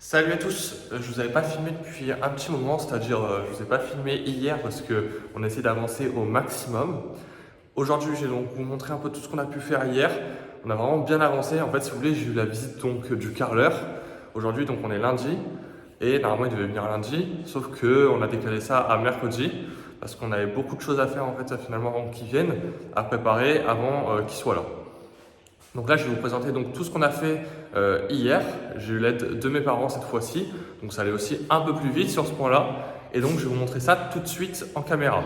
Salut à tous, je vous avais pas filmé depuis un petit moment, c'est-à-dire je vous ai pas filmé hier parce qu'on essaie d'avancer au maximum. Aujourd'hui, je vais donc vous montrer un peu tout ce qu'on a pu faire hier. On a vraiment bien avancé. En fait, si vous voulez, j'ai eu la visite donc du carreleur. Aujourd'hui, donc on est lundi et normalement il devait venir lundi, sauf que on a décalé ça à mercredi parce qu'on avait beaucoup de choses à faire en fait finalement avant qu'il vienne, à préparer avant qu'il soit là. Donc là, je vais vous présenter donc tout ce qu'on a fait hier. J'ai eu l'aide de mes parents cette fois-ci, donc ça allait aussi un peu plus vite sur ce point-là. Et donc, je vais vous montrer ça tout de suite en caméra.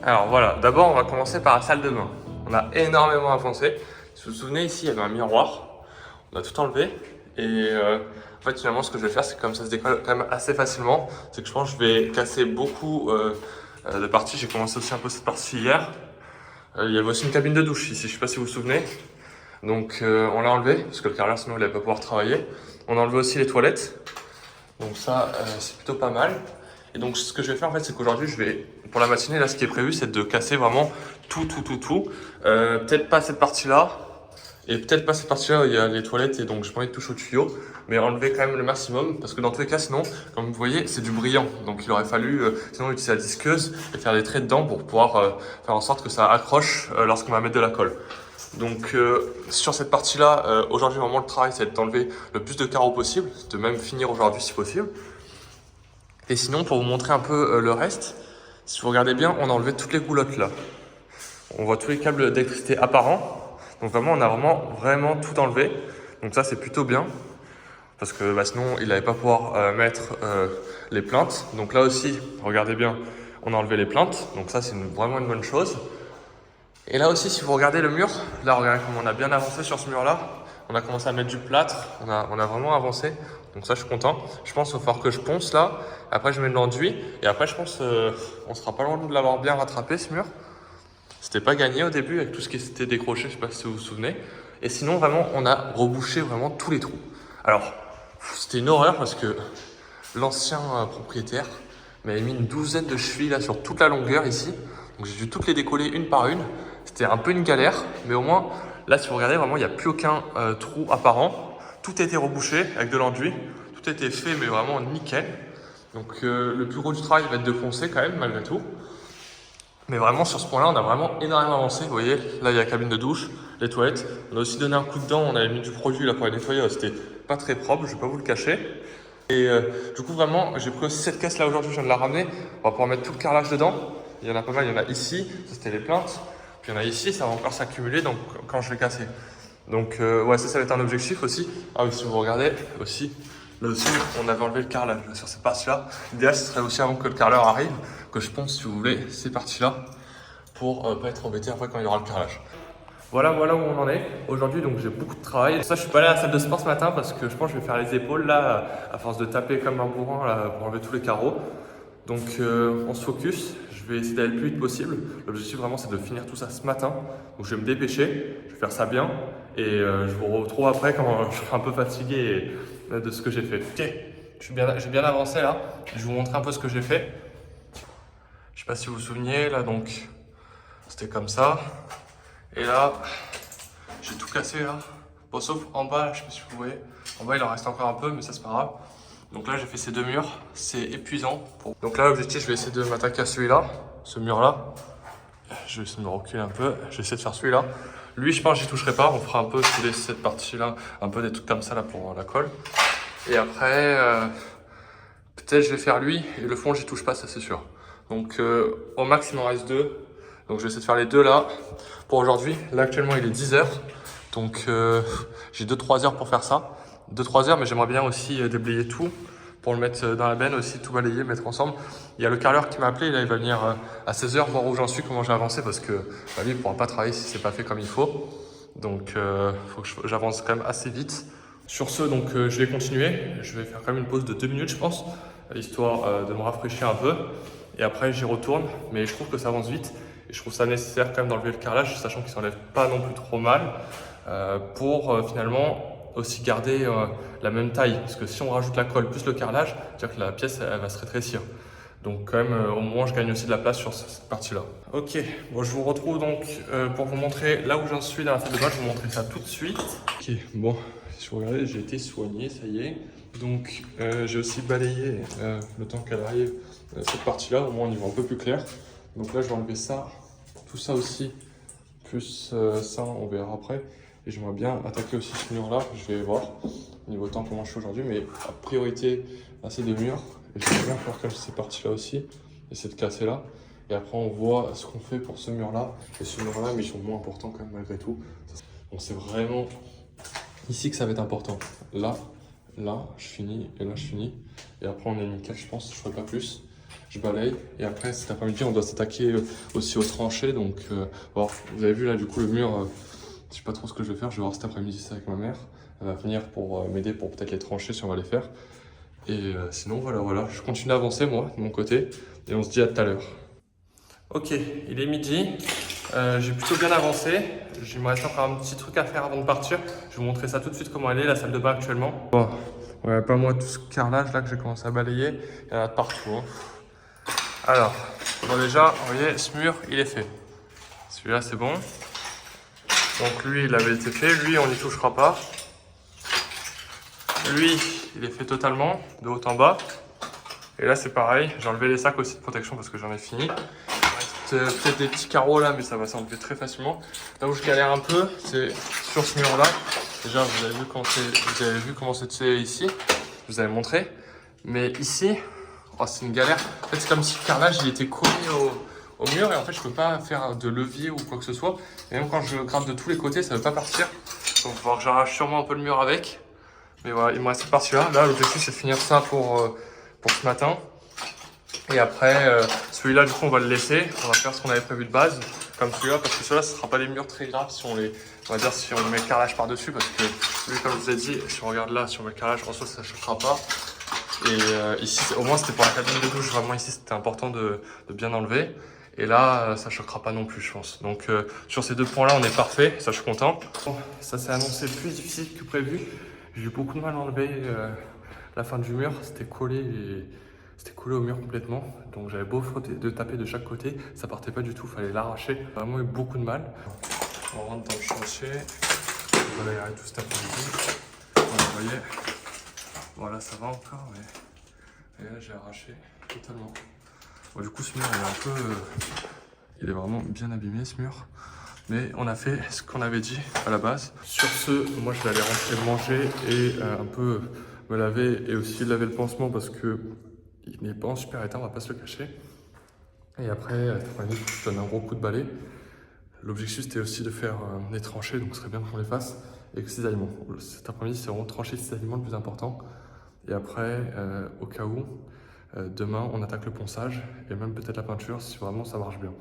Alors voilà, d'abord, on va commencer par la salle de bain. On a énormément avancé. Si vous vous souvenez, ici, il y avait un miroir. On a tout enlevé. Et en fait, finalement, ce que je vais faire, c'est comme ça se décolle quand même assez facilement. C'est que je pense que je vais casser beaucoup de parties. J'ai commencé aussi un peu cette partie hier. Il y avait aussi une cabine de douche ici, je ne sais pas si vous vous souvenez. Donc on l'a enlevé, parce que le carreleur sinon il n'allait pas pouvoir travailler. On a enlevé aussi les toilettes. Donc ça c'est plutôt pas mal. Et donc ce que je vais faire en fait, c'est qu'aujourd'hui je vais, pour la matinée là, ce qui est prévu, c'est de casser vraiment tout. Peut-être pas cette partie-là, et peut-être pas cette partie-là où il y a les toilettes, et donc je pas envie de toucher au tuyau, mais enlever quand même le maximum, parce que dans tous les cas sinon, comme vous voyez, c'est du brillant. Donc il aurait fallu sinon utiliser la disqueuse et faire des traits dedans pour pouvoir faire en sorte que ça accroche lorsqu'on va mettre de la colle. Donc sur cette partie-là, aujourd'hui vraiment le travail c'est d'enlever le plus de carreaux possible, de même finir aujourd'hui si possible. Et sinon pour vous montrer un peu le reste, si vous regardez bien, on a enlevé toutes les goulottes là. On voit tous les câbles d'électricité apparents. Donc vraiment on a vraiment tout enlevé. Donc ça c'est plutôt bien. Parce que sinon il n'allait pas pouvoir mettre les plaintes. Donc là aussi, regardez bien, on a enlevé les plaintes. Donc ça c'est vraiment une bonne chose. Et là aussi, si vous regardez le mur, là regardez comment on a bien avancé sur ce mur-là. On a commencé à mettre du plâtre, on a vraiment avancé. Donc ça, je suis content. Je pense qu'il va falloir que je ponce là. Après, je mets de l'enduit. Et après, je pense on sera pas loin de l'avoir bien rattrapé ce mur. C'était pas gagné au début avec tout ce qui s'était décroché, je sais pas si vous vous souvenez. Et sinon, vraiment, on a rebouché vraiment tous les trous. Alors, c'était une horreur parce que l'ancien propriétaire m'avait mis une douzaine de chevilles là sur toute la longueur ici. Donc j'ai dû toutes les décoller une par une. C'était un peu une galère, mais au moins, là, si vous regardez, vraiment, il n'y a plus aucun trou apparent. Tout a été rebouché avec de l'enduit. Tout a été fait, mais vraiment nickel. Donc le plus gros du travail va être de poncer quand même, malgré tout. Mais vraiment, sur ce point-là, on a vraiment énormément avancé. Vous voyez, là, il y a la cabine de douche, les toilettes. On a aussi donné un coup de dent. On avait mis du produit là pour les nettoyer. C'était pas très propre, je vais pas vous le cacher. Et du coup, vraiment, j'ai pris aussi cette caisse là aujourd'hui, je viens de la ramener. On va pouvoir mettre tout le carrelage dedans. Il y en a pas mal, il y en a ici, ça c'était les plaintes. Puis il y en a ici, ça va encore s'accumuler donc quand je vais casser. Donc ouais, ça va être un objectif aussi. Ah oui, si vous regardez aussi, là aussi, on avait enlevé le carrelage sur cette partie-là. L'idéal, ce serait aussi avant que le carreleur arrive, que je ponce, si vous voulez, ces parties-là, pour pas être embêté après quand il y aura le carrelage. Voilà où on en est. Aujourd'hui, donc j'ai beaucoup de travail. Ça, je suis pas allé à la salle de sport ce matin parce que je pense que je vais faire les épaules là, à force de taper comme un bourrin là, pour enlever tous les carreaux. Donc on se focus. Je vais essayer d'aller le plus vite possible. L'objectif vraiment, c'est de finir tout ça ce matin. Donc je vais me dépêcher. Je vais faire ça bien et je vous retrouve après quand je serai un peu fatigué de ce que j'ai fait. Ok, j'ai bien avancé là. Je vais vous montrer un peu ce que j'ai fait. Je sais pas si vous vous souveniez là, donc c'était comme ça. Et là, j'ai tout cassé là. Bon, sauf en bas, je sais pas si vous voyez. En bas, il en reste encore un peu, mais ça c'est pas grave. Donc là, j'ai fait ces deux murs. C'est épuisant. Donc là, l'objectif, je vais essayer de m'attaquer à celui-là, ce mur-là. Je vais essayer de me reculer un peu. Je vais essayer de faire celui-là. Lui, je pense que j'y toucherai pas. On fera un peu cette partie-là, un peu des trucs comme ça là pour la colle. Et après, peut-être je vais faire lui. Et le fond, j'y touche pas, ça c'est sûr. Donc au max, il m'en reste deux. Donc je vais essayer de faire les deux là pour aujourd'hui. Là actuellement il est 10h. Donc j'ai 2-3 heures pour faire ça. 2-3 heures, mais j'aimerais bien aussi déblayer tout pour le mettre dans la benne aussi, tout balayer, mettre ensemble. Il y a le carreleur qui m'a appelé, là il va venir à 16h voir où j'en suis, comment j'ai avancé parce que lui il ne pourra pas travailler si c'est pas fait comme il faut. Donc il faut que j'avance quand même assez vite. Sur ce, donc je vais continuer. Je vais faire quand même une pause de 2 minutes je pense, histoire de me rafraîchir un peu. Et après j'y retourne, mais je trouve que ça avance vite. Et je trouve ça nécessaire quand même d'enlever le carrelage, sachant qu'il ne s'enlève pas non plus trop mal, pour finalement aussi garder la même taille. Parce que si on rajoute la colle plus le carrelage, c'est-à-dire que la pièce elle va se rétrécir. Donc quand même, au moins, je gagne aussi de la place sur cette partie-là. Ok, bon, je vous retrouve donc pour vous montrer là où j'en suis dans la salle de bain. Je vais vous montrer ça tout de suite. Ok, bon, si vous regardez, j'ai été soigné, ça y est. Donc j'ai aussi balayé le temps qu'elle arrive cette partie-là, au moins on y voit un peu plus clair. Donc là, je vais enlever ça, tout ça aussi, plus ça, on verra après. Et j'aimerais bien attaquer aussi ce mur-là, je vais voir au niveau temps comment je suis aujourd'hui, mais à priorité à ces deux murs. Et j'aimerais bien faire comme ces parties-là aussi, et cette casser-là. Et après, on voit ce qu'on fait pour ce mur-là et ce mur-là, mais ils sont moins importants quand même malgré tout. Donc c'est vraiment ici que ça va être important. Là, je finis, et là, je finis. Et après, on est nickel, je pense, je ne ferai pas plus. Je balaye, et après, cet après-midi, on doit s'attaquer aussi aux tranchées. Donc, bon, vous avez vu là, du coup, le mur, je sais pas trop ce que je vais faire. Je vais voir cet après-midi ça avec ma mère. Elle va venir pour m'aider pour peut-être les tranchées si on va les faire. Et sinon, voilà, je continue d'avancer, moi, de mon côté. Et on se dit à tout à l'heure. Ok, il est midi. J'ai plutôt bien avancé. Il me reste encore un petit truc à faire avant de partir. Je vais vous montrer ça tout de suite comment elle est, la salle de bain actuellement. Bon, ouais, pas moi, tout ce carrelage là que j'ai commencé à balayer. Il y en a de partout. Hein. Alors, bon déjà, vous voyez, ce mur, il est fait. Celui-là, c'est bon. Donc lui, il avait été fait. Lui, on n'y touchera pas. Lui, il est fait totalement, de haut en bas. Et là, c'est pareil. J'ai enlevé les sacs aussi de protection parce que j'en ai fini. Il reste peut-être des petits carreaux là, mais ça va s'enlever très facilement. Là où je galère un peu, c'est sur ce mur-là. Déjà, vous avez vu comment c'était ici. Je vous avais montré. Mais ici, oh, c'est une galère. En fait, c'est comme si le carrelage il était collé au mur. Et en fait, je ne peux pas faire de levier ou quoi que ce soit. Et même quand je gratte de tous les côtés, ça ne veut pas partir. Donc, il va falloir que j'arrache sûrement un peu le mur avec. Mais voilà, il me reste cette partie-là. Là, l'objectif, c'est de finir ça pour ce matin. Et après, celui-là, du coup, on va le laisser. On va faire ce qu'on avait prévu de base, comme celui-là, parce que celui-là, ce ne sera pas des murs très graves si on met le carrelage par-dessus. Parce que lui, comme je vous ai dit, si on regarde là, si on met le carrelage, en soi, ça ne choquera pas. Et ici, au moins, c'était pour la cabine de douche. Vraiment, ici, c'était important de bien enlever. Et là, ça ne choquera pas non plus, je pense. Donc, sur ces deux points-là, on est parfait. Ça, je suis content. Bon, ça s'est annoncé plus difficile que prévu. J'ai eu beaucoup de mal à enlever la fin du mur. C'était collé au mur complètement. Donc, j'avais beau frotter, de taper de chaque côté. Ça partait pas du tout. Il fallait l'arracher. J'ai vraiment eu beaucoup de mal. On rentre dans le chantier. On va aérer tout cet après-midi. Vous voyez. Voilà, ça va encore. Mais... Et là, j'ai arraché totalement. Bon, du coup, ce mur, il est vraiment bien abîmé, ce mur. Mais on a fait ce qu'on avait dit à la base. Sur ce, moi, je vais aller rentrer manger et un peu me laver et aussi laver le pansement parce que il n'est pas en super état, on va pas se le cacher. Et après, je donne un gros coup de balai. L'objectif, c'était aussi de faire des tranchées, donc ce serait bien qu'on les fasse, et que cisaillement. Cet après-midi, c'est vraiment trancher cisaillement le plus important. Et après, au cas où, demain, on attaque le ponçage et même peut-être la peinture si vraiment ça marche bien.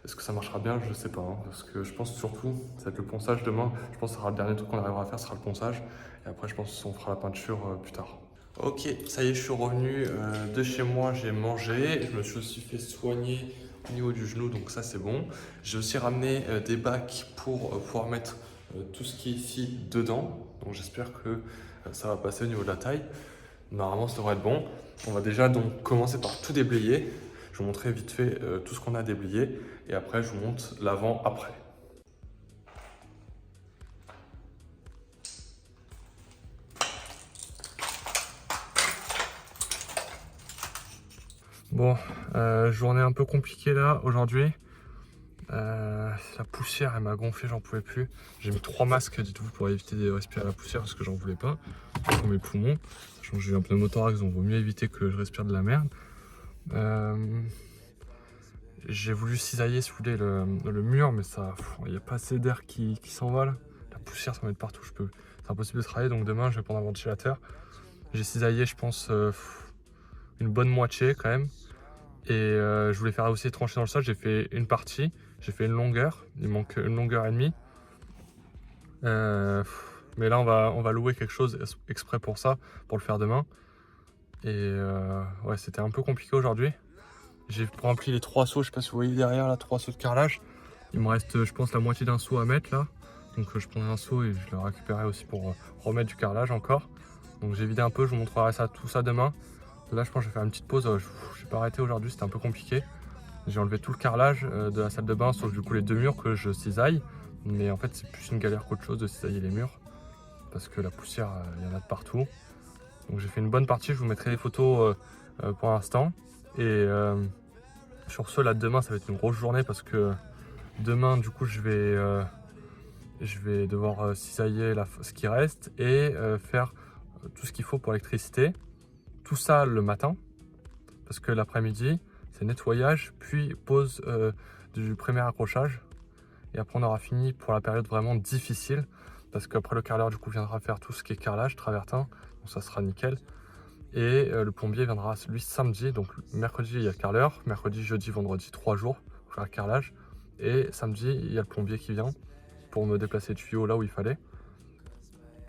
Est-ce que ça marchera bien? Je ne sais pas, hein, parce que je pense surtout, ça va être le ponçage demain. Je pense que ça sera le dernier truc qu'on arrivera à faire, ce sera le ponçage. Et après, je pense qu'on fera la peinture plus tard. Ok, ça y est, je suis revenu de chez moi, j'ai mangé. Je me suis aussi fait soigner au niveau du genou, donc ça c'est bon. J'ai aussi ramené des bacs pour pouvoir mettre tout ce qui est ici dedans. Donc j'espère que ça va passer au niveau de la taille. Normalement, ça devrait être bon. On va déjà donc commencer par tout déblayer. Je vais vous montrer vite fait tout ce qu'on a déblayé. Et après, je vous montre l'avant après. Bon, journée un peu compliquée là aujourd'hui. La poussière elle m'a gonflé, j'en pouvais plus. J'ai mis 3 masques, dites-vous, pour éviter de respirer la poussière parce que j'en voulais pas pour mes poumons. J'ai eu un pneumothorax, donc il vaut mieux éviter que je respire de la merde. J'ai voulu cisailler, si vous voulez, le mur, mais ça, il n'y a pas assez d'air qui s'envole. La poussière, ça va être partout. C'est impossible de travailler, donc demain, je vais prendre un ventilateur. J'ai cisaillé, je pense, une bonne moitié quand même. Et je voulais faire aussi trancher dans le sol. J'ai fait une partie, j'ai fait une longueur. Il manque une longueur et demie. Mais là, on va louer quelque chose exprès pour ça, pour le faire demain. Et ouais, c'était un peu compliqué aujourd'hui. J'ai rempli les 3 seaux, je sais pas si vous voyez derrière là, 3 seaux de carrelage. Il me reste, je pense, la moitié d'un seau à mettre là. Donc je prendrai un seau et je le récupérerai aussi pour remettre du carrelage encore. Donc j'ai vidé un peu, je vous montrerai tout ça demain. Là, je pense que je vais faire une petite pause. Je n'ai pas arrêté aujourd'hui, c'était un peu compliqué. J'ai enlevé tout le carrelage de la salle de bain, sauf du coup les 2 murs que je cisaille. Mais en fait, c'est plus une galère qu'autre chose de cisailler les murs. Parce que la poussière, il y en a de partout. Donc j'ai fait une bonne partie, je vous mettrai les photos pour l'instant. Et sur ce, là, demain, ça va être une grosse journée parce que demain, du coup, je vais devoir cisailler ce qui reste et faire tout ce qu'il faut pour l'électricité. Tout ça le matin, parce que l'après-midi, c'est nettoyage, puis pose du premier accrochage. Et après, on aura fini pour la période vraiment difficile, parce qu'après le carreleur, du coup, viendra faire tout ce qui est carrelage, travertin, donc ça sera nickel. Et le plombier viendra, lui, samedi, donc mercredi, il y a le carreleur, mercredi, jeudi, vendredi, 3 jours pour faire le carrelage. Et samedi, il y a le plombier qui vient pour me déplacer le tuyau là où il fallait.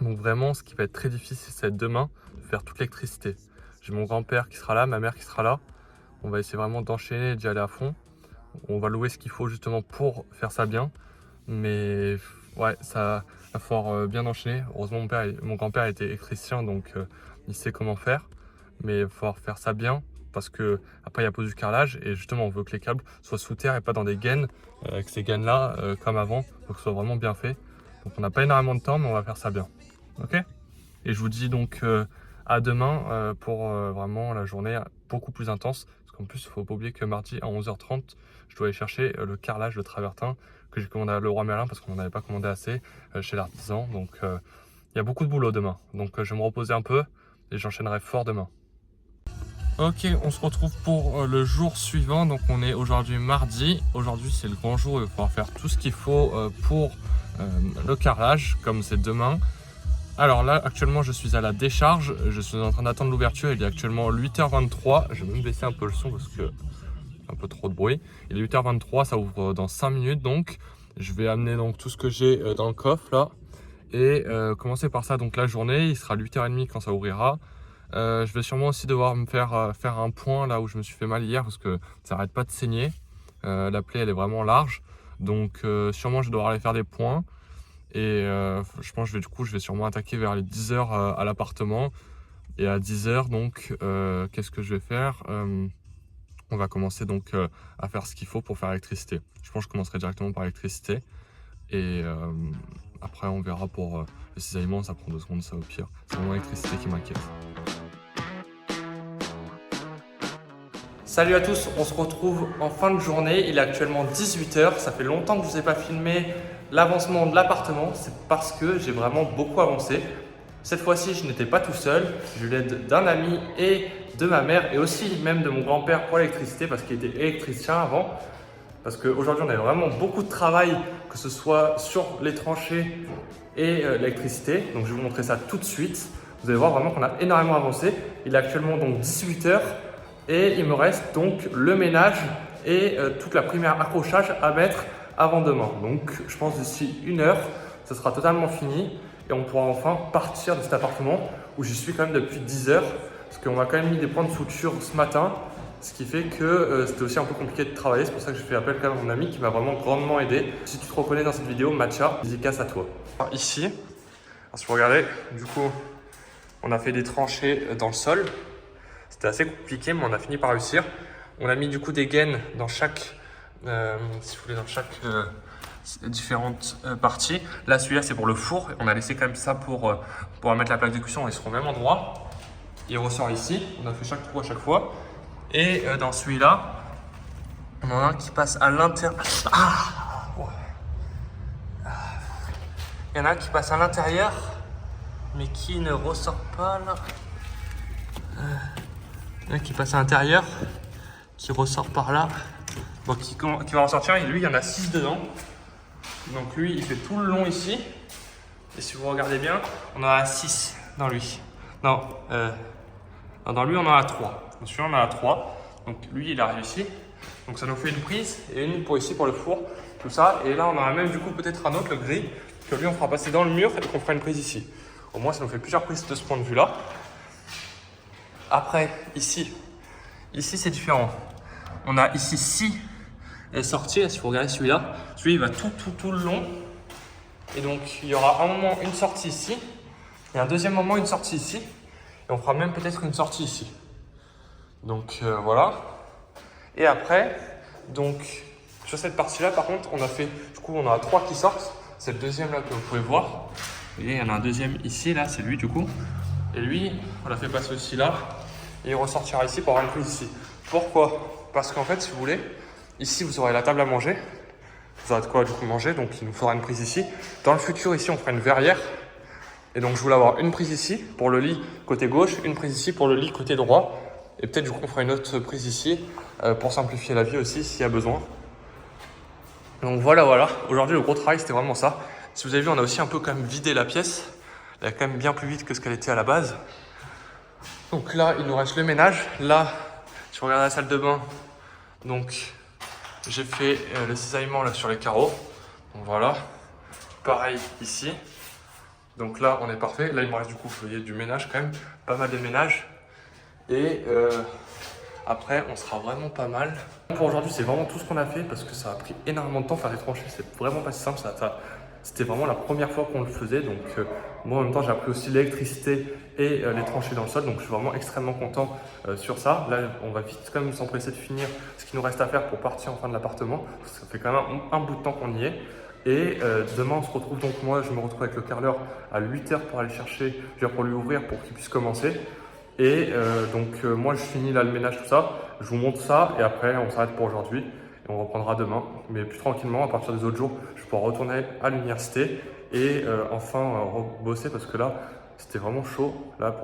Donc vraiment, ce qui va être très difficile, c'est demain de faire toute l'électricité. J'ai mon grand-père qui sera là, ma mère qui sera là. On va essayer vraiment d'enchaîner, d'y aller à fond. On va louer ce qu'il faut justement pour faire ça bien. Mais ouais, ça va falloir bien enchaîner. Heureusement, mon grand-père était électricien, donc il sait comment faire. Mais il va falloir faire ça bien parce que après il y a pose du carrelage et justement on veut que les câbles soient sous terre et pas dans des gaines avec ces gaines là comme avant, donc que ce soit vraiment bien fait. Donc on n'a pas énormément de temps, mais on va faire ça bien. Ok? Et je vous dis donc à demain pour vraiment la journée beaucoup plus intense. Parce qu'en plus, il ne faut pas oublier que mardi à 11h30, je dois aller chercher le carrelage de travertin que j'ai commandé à Leroy Merlin parce qu'on n'en avait pas commandé assez chez l'artisan. Donc il y a beaucoup de boulot demain. Donc je vais me reposer un peu et j'enchaînerai fort demain. Ok, on se retrouve pour le jour suivant. Donc on est aujourd'hui mardi. Aujourd'hui c'est le grand jour, il va falloir faire tout ce qu'il faut pour le carrelage comme c'est demain. Alors là actuellement je suis à la décharge, je suis en train d'attendre l'ouverture, il est actuellement 8h23, je vais même baisser un peu le son parce que un peu trop de bruit. Il est 8h23, ça ouvre dans 5 minutes donc je vais amener donc tout ce que j'ai dans le coffre là et commencer par ça. Donc la journée, il sera 8h30 quand ça ouvrira. Je vais sûrement aussi devoir me faire un point là où je me suis fait mal hier parce que ça n'arrête pas de saigner. La plaie elle est vraiment large, donc sûrement je vais devoir aller faire des points. Et je pense que je vais sûrement attaquer vers les 10h à l'appartement. Et à 10h donc qu'est-ce que je vais faire? On va commencer donc à faire ce qu'il faut pour faire l'électricité. Je pense que je commencerai directement par l'électricité. Et après on verra pour le cisaillement, ça prend 2 secondes ça au pire. C'est vraiment l'électricité qui m'inquiète. Salut à tous, on se retrouve en fin de journée, il est actuellement 18h, ça fait longtemps que je ne vous ai pas filmé l'avancement de l'appartement, c'est parce que j'ai vraiment beaucoup avancé. Cette fois-ci, je n'étais pas tout seul, j'ai eu l'aide d'un ami et de ma mère et aussi même de mon grand-père pour l'électricité parce qu'il était électricien avant. Parce qu'aujourd'hui, on avait vraiment beaucoup de travail, que ce soit sur les tranchées et l'électricité. Donc je vais vous montrer ça tout de suite. Vous allez voir vraiment qu'on a énormément avancé. Il est actuellement donc 18h. Et il me reste donc le ménage et toute la première accrochage à mettre avant demain. Donc je pense d'ici 1 heure, ça sera totalement fini et on pourra enfin partir de cet appartement où j'y suis quand même depuis 10 heures. Parce qu'on m'a quand même mis des points de suture ce matin, ce qui fait que c'était aussi un peu compliqué de travailler. C'est pour ça que j'ai fait appel quand même à mon ami qui m'a vraiment grandement aidé. Si tu te reconnais dans cette vidéo, Matcha, dédicace à toi. Alors, ici, si vous regardez, du coup, on a fait des tranchées dans le sol. C'était assez compliqué, mais on a fini par réussir. On a mis du coup des gaines dans chaque, si vous voulez, dans chaque différentes parties. Là, celui-là, c'est pour le four. On a laissé quand même ça pour mettre la plaque de cuisson. Ils seront au même endroit. Il ressort ici. On a fait chaque trou à chaque fois. Et dans celui-là, on en a un qui passe à l'intérieur. Il y en a un qui passe à l'intérieur, mais qui ne ressort pas là. Qui passe à l'intérieur, qui ressort par là, donc qui va ressortir. Et lui, il y en a 6 dedans. Donc lui, il fait tout le long ici. Et si vous regardez bien, on en a 6 dans lui. Non, dans lui, on en a 3. Dans celui-là, on en a 3. Donc lui, il arrive ici. Donc ça nous fait une prise et une pour ici, pour le four. Tout ça. Et là, on en a même du coup peut-être un autre, le gris, que lui, on fera passer dans le mur et qu'on fera une prise ici. Au moins, ça nous fait plusieurs prises de ce point de vue-là. Après, ici c'est différent. On a ici 6 sorties. Si vous regardez celui-là, il va tout le long. Et donc, il y aura un moment une sortie ici. Et un deuxième moment une sortie ici. Et on fera même peut-être une sortie ici. Donc voilà. Et après, donc sur cette partie-là, par contre, on a fait, du coup, on en a 3 qui sortent. C'est le deuxième là que vous pouvez voir. Vous voyez, il y en a un deuxième ici, là, c'est lui du coup. Et lui, on l'a fait passer aussi là. Et il ressortira ici pour avoir une prise ici. Pourquoi? Parce qu'en fait, si vous voulez, ici, vous aurez la table à manger. Vous aurez de quoi du coup manger, donc il nous faudra une prise ici. Dans le futur, ici, on fera une verrière. Et donc, je voulais avoir une prise ici pour le lit côté gauche, une prise ici pour le lit côté droit. Et peut-être du coup, on fera une autre prise ici pour simplifier la vie aussi s'il y a besoin. Donc voilà, voilà. Aujourd'hui, le gros travail, c'était vraiment ça. Si vous avez vu, on a aussi un peu quand même vidé la pièce. Elle est quand même bien plus vite que ce qu'elle était à la base. Donc là, il nous reste le ménage. Là, si vous regardez la salle de bain, donc j'ai fait le cisaillement là sur les carreaux. Donc voilà. Pareil ici. Donc là, on est parfait. Là, il me reste du coup, vous voyez, du ménage quand même. Pas mal de ménage. Et après, on sera vraiment pas mal. Pour aujourd'hui, c'est vraiment tout ce qu'on a fait parce que ça a pris énormément de temps faire les tranchées. C'est vraiment pas si simple. C'était vraiment la première fois qu'on le faisait. Donc moi, en même temps, j'ai appris aussi l'électricité et les tranchées dans le sol. Donc je suis vraiment extrêmement content sur ça. Là, on va vite quand même s'empresser de finir ce qu'il nous reste à faire pour partir en fin de l'appartement. Ça fait quand même un bout de temps qu'on y est. Et demain, on se retrouve donc, moi, je me retrouve avec le carreleur à 8 h pour aller chercher, pour lui ouvrir pour qu'il puisse commencer. Et moi, je finis là le ménage, tout ça. Je vous montre ça et après, on s'arrête pour aujourd'hui. Et on reprendra demain. Mais plus tranquillement, à partir des autres jours, je pourrai retourner à l'université et enfin bosser parce que là, c'était vraiment chaud là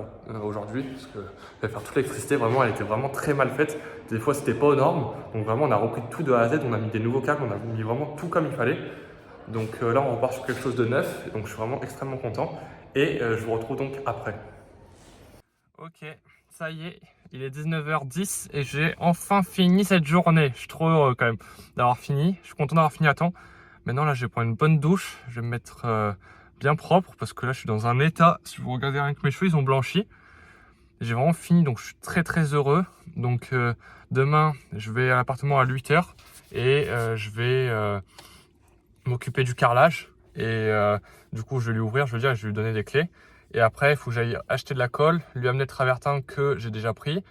aujourd'hui. Parce que faire toute l'électricité, vraiment, elle était vraiment très mal faite. Des fois, c'était pas aux normes. Donc vraiment, on a repris tout de A à Z. On a mis des nouveaux câbles, on a mis vraiment tout comme il fallait. Donc là, on repart sur quelque chose de neuf. Donc je suis vraiment extrêmement content. Et je vous retrouve donc après. Ok, ça y est, il est 19h10 et j'ai enfin fini cette journée. Je suis trop heureux quand même d'avoir fini. Je suis content d'avoir fini à temps. Maintenant là, je vais prendre une bonne douche. Je vais me mettre bien propre parce que là, je suis dans un état. Si vous regardez rien que mes cheveux, ils ont blanchi. J'ai vraiment fini, donc je suis très très heureux. Donc demain, je vais à l'appartement à 8 h et je vais m'occuper du carrelage. Et du coup, je vais lui ouvrir, je vais lui donner des clés. Et après, il faut que j'aille acheter de la colle, lui amener le travertin que j'ai déjà pris.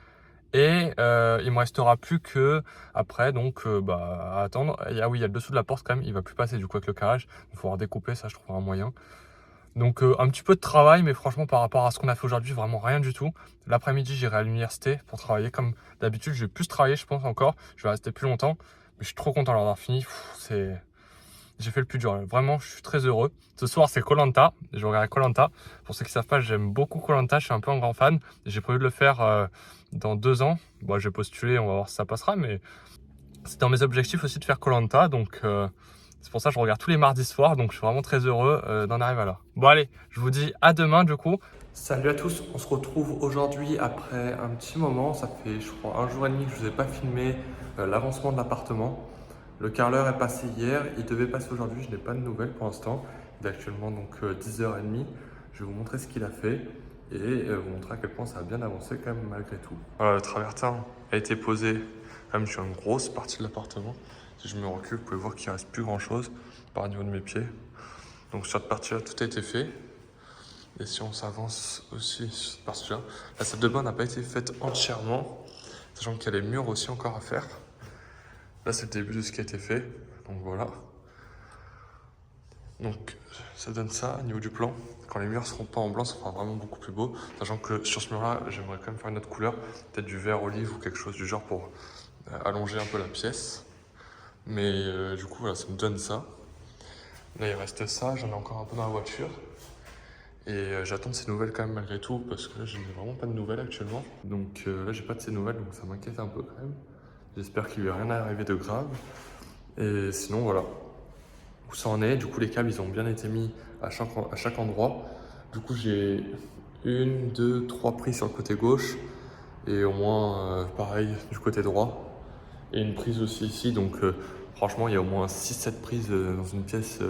Et il me restera plus que après, donc à attendre. Ah oui, il y a le dessous de la porte quand même, il va plus passer du coup avec le carrelage. Il faudra découper, ça je trouverai un moyen. Donc un petit peu de travail, mais franchement par rapport à ce qu'on a fait aujourd'hui, vraiment rien du tout. L'après-midi, j'irai à l'université pour travailler comme d'habitude. Je vais plus travailler, je pense encore. Je vais rester plus longtemps. Mais je suis trop content d'avoir fini. J'ai fait le plus dur, vraiment je suis très heureux. Ce soir c'est koh je regarde koh. Pour ceux qui ne savent pas, j'aime beaucoup koh, je suis un peu un grand fan. J'ai prévu de le faire dans 2 ans. Bon, j'ai postulé, on va voir si ça passera, mais c'est dans mes objectifs aussi de faire koh. Donc c'est pour ça que je regarde tous les mardis soirs, donc je suis vraiment très heureux d'en arriver là. Bon allez, je vous dis à demain du coup. Salut à tous, on se retrouve aujourd'hui après un petit moment. Ça fait je crois 1 jour et demi que je ne vous ai pas filmé l'avancement de l'appartement. Le carreleur est passé hier, il devait passer aujourd'hui, je n'ai pas de nouvelles pour l'instant. Il est actuellement donc 10h30. Je vais vous montrer ce qu'il a fait et vous montrer à quel point ça a bien avancé quand même malgré tout. Voilà, le travertin a été posé quand même sur une grosse partie de l'appartement. Si je me recule, vous pouvez voir qu'il ne reste plus grand chose par niveau de mes pieds. Donc sur cette partie-là, tout a été fait. Et si on s'avance aussi sur cette partie-là, la salle de bain n'a pas été faite entièrement, sachant qu'il y a les murs aussi encore à faire. Là, c'est le début de ce qui a été fait. Donc voilà. Donc ça donne ça au niveau du plan. Quand les murs seront pas en blanc, ça fera vraiment beaucoup plus beau. Sachant que sur ce mur-là, j'aimerais quand même faire une autre couleur. Peut-être du vert olive ou quelque chose du genre pour allonger un peu la pièce. Mais du coup, voilà, ça me donne ça. Là, il reste ça. J'en ai encore un peu dans la voiture. Et j'attends de ces nouvelles quand même malgré tout. Parce que là, je n'ai vraiment pas de nouvelles actuellement. Donc là, j'ai pas de ces nouvelles. Donc ça m'inquiète un peu quand même. J'espère qu'il lui est rien arrivé de grave. Et sinon, voilà où ça en est. Du coup, les câbles, ils ont bien été mis à chaque endroit. Du coup, j'ai 1, 2, 3 prises sur le côté gauche et au moins pareil du côté droit. Et une prise aussi ici. Donc, franchement, il y a au moins 6-7 prises dans une pièce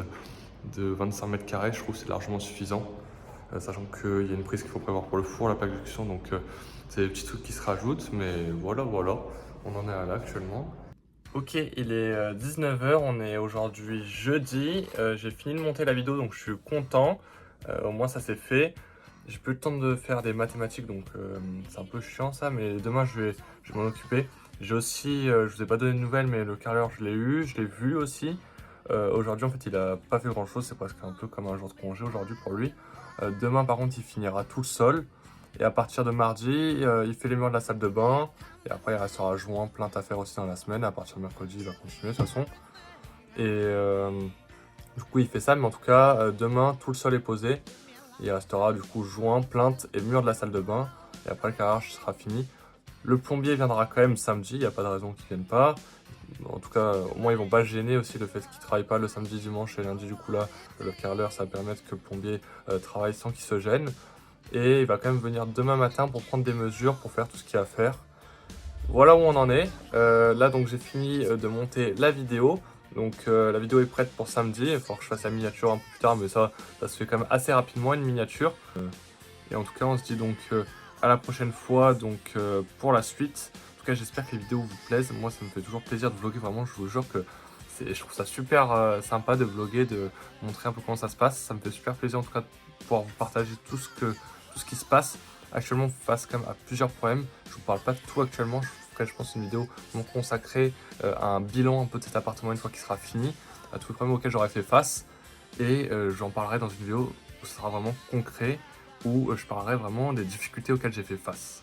de 25 mètres carrés. Je trouve que c'est largement suffisant. Sachant qu'il y a une prise qu'il faut prévoir pour le four, la plaque de cuisson. Donc, c'est des petits trucs qui se rajoutent. Mais voilà, on en est là actuellement. Ok, il est 19 h, on est aujourd'hui jeudi. J'ai fini de monter la vidéo, donc je suis content. Au moins ça c'est fait. J'ai plus le temps de faire des mathématiques, donc c'est un peu chiant ça, mais demain je vais m'en occuper. J'ai aussi, je vous ai pas donné de nouvelles, mais le carreleur je l'ai eu, je l'ai vu aussi. Aujourd'hui en fait il a pas fait grand chose, c'est presque un peu comme un jour de congé aujourd'hui pour lui. Demain par contre il finira tout le sol. Et à partir de mardi, il fait les murs de la salle de bain. Et après il restera joint, plein d'affaires aussi dans la semaine. À partir de mercredi il va continuer de toute façon. Et du coup il fait ça, mais en tout cas demain tout le sol est posé. Il restera du coup joint, plainte et mur de la salle de bain. Et après le carrelage sera fini. Le plombier viendra quand même samedi, il n'y a pas de raison qu'il ne vienne pas. En tout cas, au moins ils vont pas se gêner aussi le fait qu'il ne travaille pas le samedi, dimanche et lundi. Du coup là, le carreleur, ça va permettre que le plombier travaille sans qu'il se gêne. Et il va quand même venir demain matin pour prendre des mesures, pour faire tout ce qu'il y a à faire. Voilà où on en est. Là donc j'ai fini de monter la vidéo. Donc la vidéo est prête pour samedi. Il va falloir que je fasse la miniature un peu plus tard, mais ça se fait quand même assez rapidement une miniature. Et en tout cas on se dit donc à la prochaine fois donc pour la suite. En tout cas j'espère que les vidéos vous plaisent. Moi ça me fait toujours plaisir de vlogger, vraiment je vous jure que je trouve ça super sympa de vlogger, de montrer un peu comment ça se passe. Ça me fait super plaisir en tout cas de pouvoir vous partager tout ce qui se passe. Actuellement face quand même à plusieurs problèmes. Je vous parle pas de tout actuellement. Je pense une vidéo consacrée à un bilan un peu de cet appartement une fois qu'il sera fini, à tous les problèmes auxquels j'aurais fait face. Et j'en parlerai dans une vidéo où ce sera vraiment concret, où je parlerai vraiment des difficultés auxquelles j'ai fait face.